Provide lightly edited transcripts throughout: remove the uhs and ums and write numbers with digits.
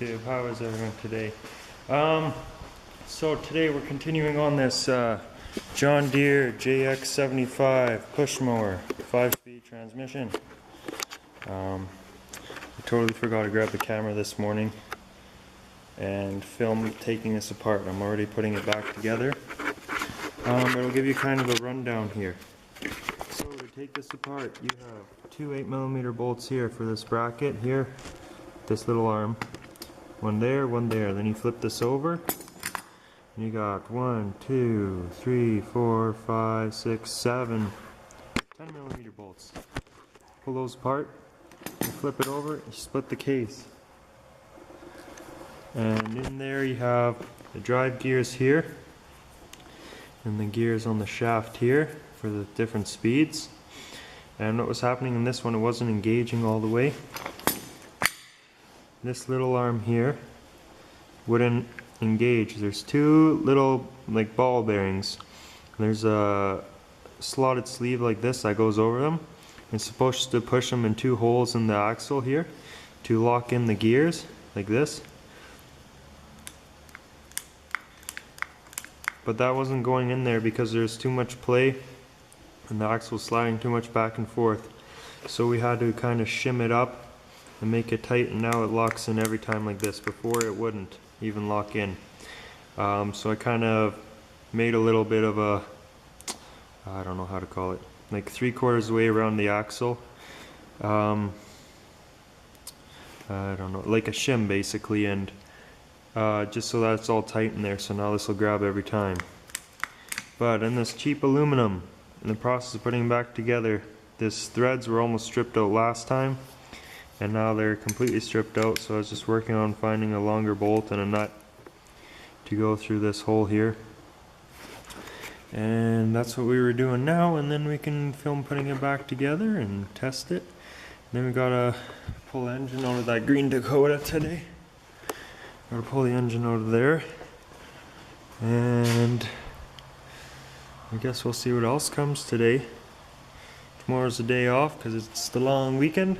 YouTube. How is everyone today? So today we're continuing on this John Deere JX75 push mower, 5-speed transmission. I totally forgot to grab the camera this morning and film taking this apart. I'm already putting it back together. But I'll give you kind of a rundown here. So to take this apart, you have two 8mm bolts here for this bracket here, this little arm. One there, one there. Then you flip this over, and you got 1, 2, 3, 4, 5, 6, 7, 10mm bolts. Pull those apart, you flip it over, you split the case. And in there you have the drive gears here, and the gears on the shaft here for the different speeds. And what was happening in this one, it wasn't engaging all the way. This little arm here wouldn't engage. There's two little like ball bearings. There's a slotted sleeve like this that goes over them. It's supposed to push them in two holes in the axle here to lock in the gears like this. But that wasn't going in there because there's too much play and the axle was sliding too much back and forth. So we had to kind of shim it up and make it tight, and now it locks in every time like this. Before it wouldn't even lock in. So I kind of made a little bit of a, I don't know how to call it, like 3/4 way around the axle. I don't know, like a shim basically, and just so that it's all tight in there, so now this will grab every time. But in this cheap aluminum, in the process of putting them back together, these threads were almost stripped out last time, and now they're completely stripped out, so I was just working on finding a longer bolt and a nut to go through this hole here. And that's what we were doing now, and then we can film putting it back together and test it. Then we gotta pull the engine out of that green Dakota today. Gotta pull the engine out of there, and I guess we'll see what else comes today. Tomorrow's the day off because it's the long weekend,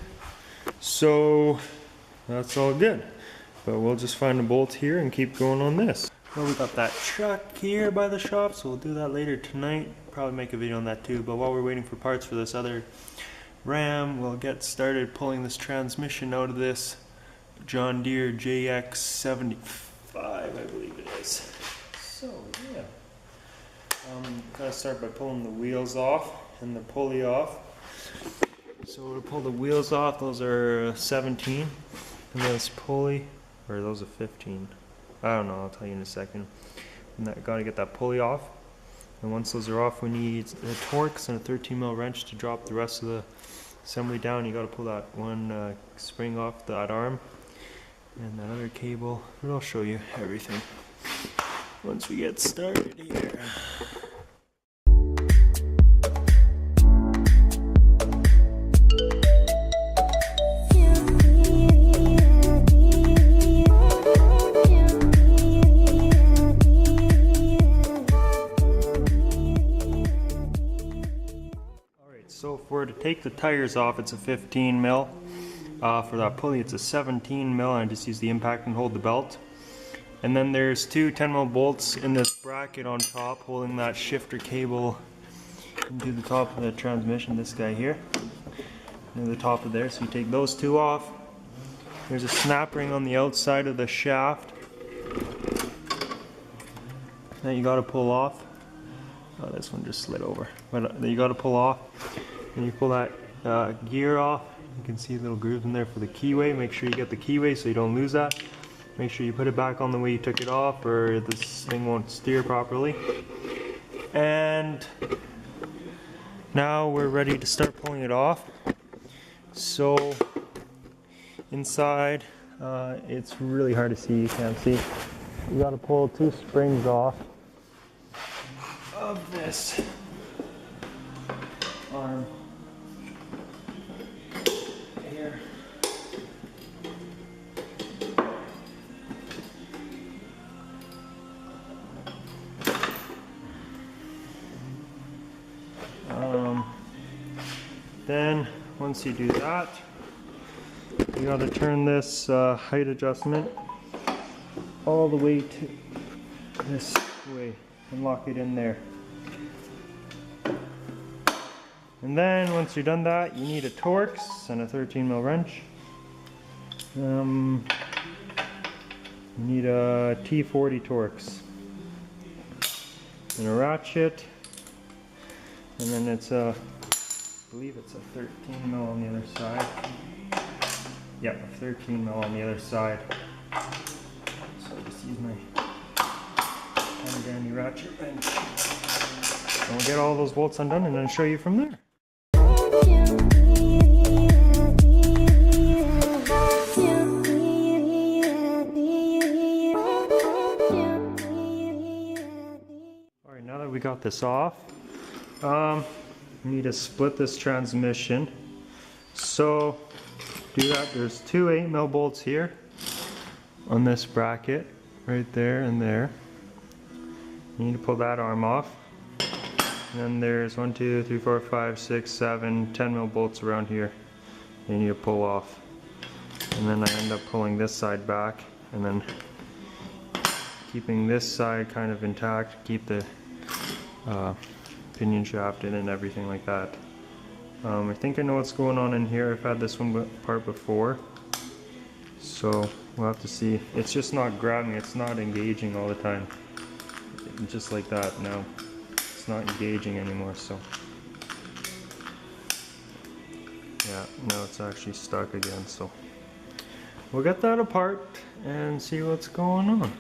so that's all good. But we'll just find a bolt here and keep going on this. Well, we got that truck here by the shop, so we'll do that later tonight. Probably make a video on that too. But while we're waiting for parts for this other Ram, we'll get started pulling this transmission out of this John Deere JX75, I believe it is. So yeah, gotta start by pulling the wheels off and the pulley off. So to pull the wheels off, those are 17, and this pulley, or those are 15. I don't know, I'll tell you in a second. And that, gotta get that pulley off. And once those are off, we need the Torx and a 13mm wrench to drop the rest of the assembly down. You gotta pull that one spring off that arm and that other cable, but I'll show you everything once we get started here. So to take the tires off, it's a 15mm. For that pulley, it's a 17mm, and I just use the impact and hold the belt. And then there's two 10mm bolts in this bracket on top, holding that shifter cable into the top of the transmission, this guy here, near the top of there. So you take those two off. There's a snap ring on the outside of the shaft that you got to pull off. Oh, this one just slid over, but you got to pull off. And you pull that gear off. You can see little grooves in there for the keyway. Make sure you get the keyway so you don't lose that. Make sure you put it back on the way you took it off, or this thing won't steer properly. And now we're ready to start pulling it off. So inside, it's really hard to see, you can't see. You gotta pull two springs off of this arm here. Then once you do that, you got to turn this height adjustment all the way to this way and lock it in there. And then once you're done that, you need a Torx and a 13mm wrench. You need a T40 Torx and a ratchet, and then it's a, I believe it's a 13mm on the other side. Yep, a 13mm on the other side. So I just use my kind of dandy ratchet wrench. And we'll get all those bolts undone and then show you from there. Alright, now that we got this off, we need to split this transmission. So to do that, there's two 8mm bolts here on this bracket, right there and there. You need to pull that arm off. And then there's 1, 2, 3, 4, 5, 6, 7, 10mm bolts around here you need to pull off. And then I end up pulling this side back and then keeping this side kind of intact, keep the pinion shaft in and everything like that. I think I know what's going on in here. I've had this one part before, so we'll have to see. It's just not grabbing, it's not engaging all the time. Just like that now. It's not engaging anymore, so yeah, now it's actually stuck again, so we'll get that apart and see what's going on.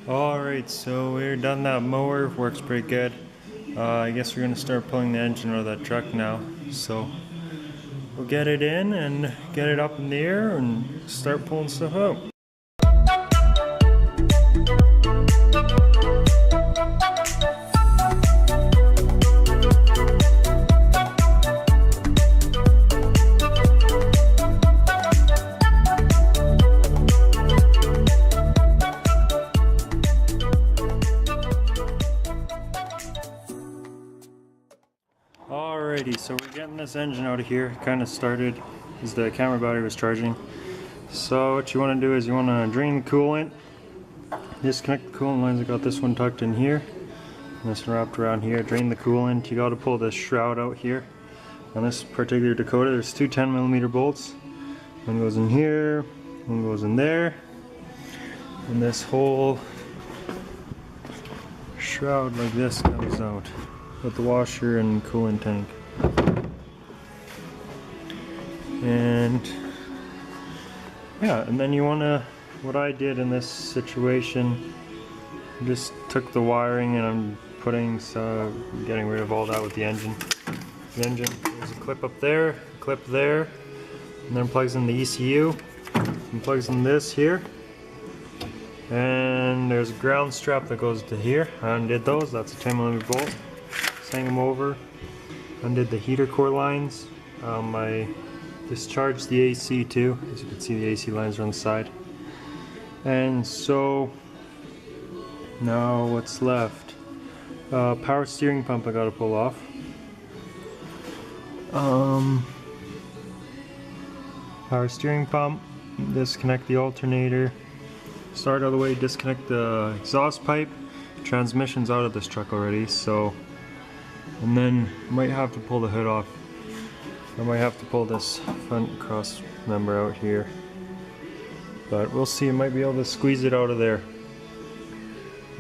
Alright, so we're done that mower, works pretty good. I guess we're going to start pulling the engine out of that truck now. So we'll get it in and get it up in the air and start pulling stuff out. Alrighty, so we're getting this engine out of here. Kind of started as the camera battery was charging. So what you want to do is you want to drain the coolant, disconnect the coolant lines. I got this one tucked in here, and this one wrapped around here. Drain the coolant. You got to pull this shroud out here. On this particular Dakota, there's two 10mm bolts. One goes in here, one goes in there, and this whole shroud like this comes out with the washer and coolant tank. And yeah, and then you wanna, what I did in this situation, just took the wiring and I'm getting rid of all that with the engine. There's a clip up there, a clip there, and then plugs in the ECU, and plugs in this here. And there's a ground strap that goes to here. I undid those, that's a 10mm bolt. Hang them over, undid the heater core lines. I discharged the AC too, as you can see the AC lines are on the side. And so now what's left? Power steering pump I gotta pull off. Power steering pump, disconnect the alternator, start all the way, disconnect the exhaust pipe. Transmission's out of this truck already, so, and then might have to pull the hood off. I might have to pull this front cross member out here, but we'll see. I might be able to squeeze it out of there.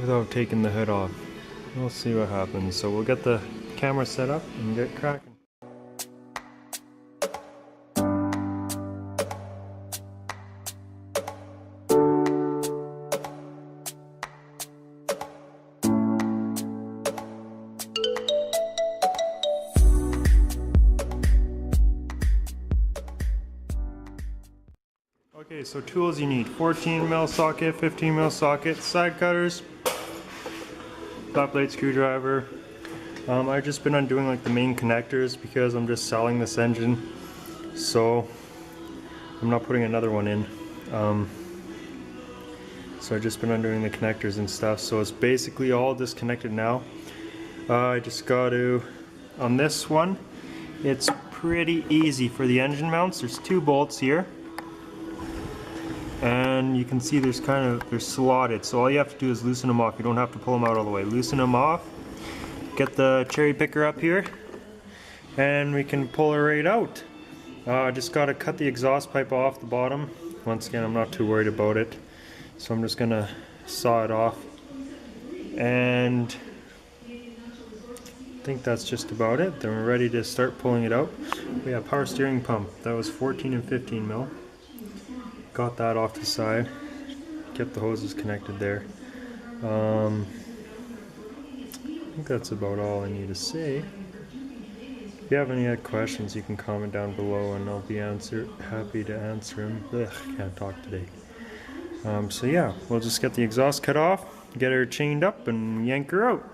without taking the hood off. We'll see what happens. So we'll get the camera set up and get cracking. Okay, so tools you need: 14mm socket, 15mm socket, side cutters, flat blade screwdriver. I've just been undoing like the main connectors because I'm just selling this engine, so I'm not putting another one in. So I've just been undoing the connectors and stuff, so it's basically all disconnected now. I just got to, on this one, it's pretty easy for the engine mounts. There's 2 bolts here. And you can see they're slotted, so all you have to do is loosen them off. You don't have to pull them out all the way. Loosen them off, get the cherry picker up here, and we can pull it right out. Just got to cut the exhaust pipe off the bottom. Once again, I'm not too worried about it, so I'm just gonna saw it off. And I think that's just about it. Then we're ready to start pulling it out. We have power steering pump. That was 14 and 15mm. Got that off the side, kept the hoses connected there. I think that's about all I need to say. If you have any other questions, you can comment down below and I'll be happy to answer them. Ugh, can't talk today. So yeah, we'll just get the exhaust cut off, get her chained up, and yank her out.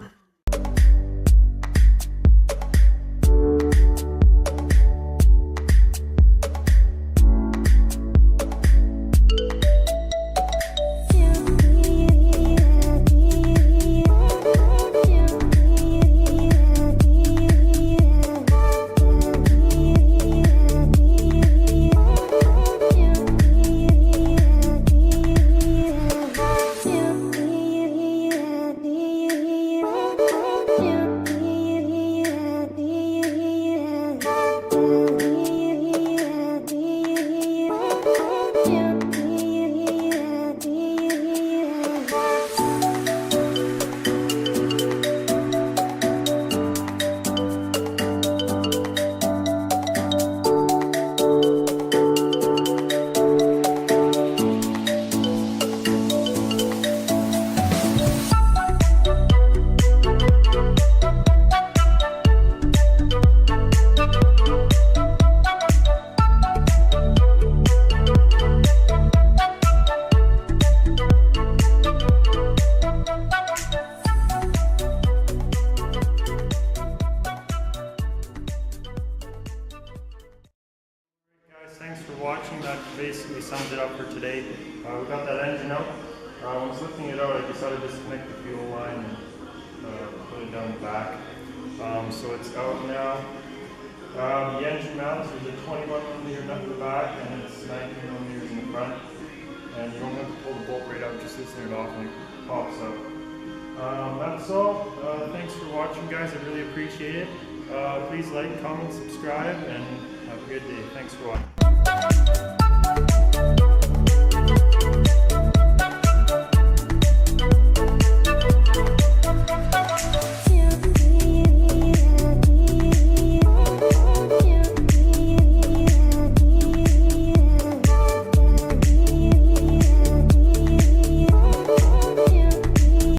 Thanks for watching. That basically sums it up for today. We got that engine out. When I was lifting it out, I decided to disconnect the fuel line and put it down the back. So it's out now. The engine mounts, there's a 21mm nut in the back and it's 19mm in the front. And you don't have to pull the bolt right out, just loosen it off and it pops out. That's all. Thanks for watching, guys. I really appreciate it. Please like, comment, subscribe, and have a good day. Thanks for watching.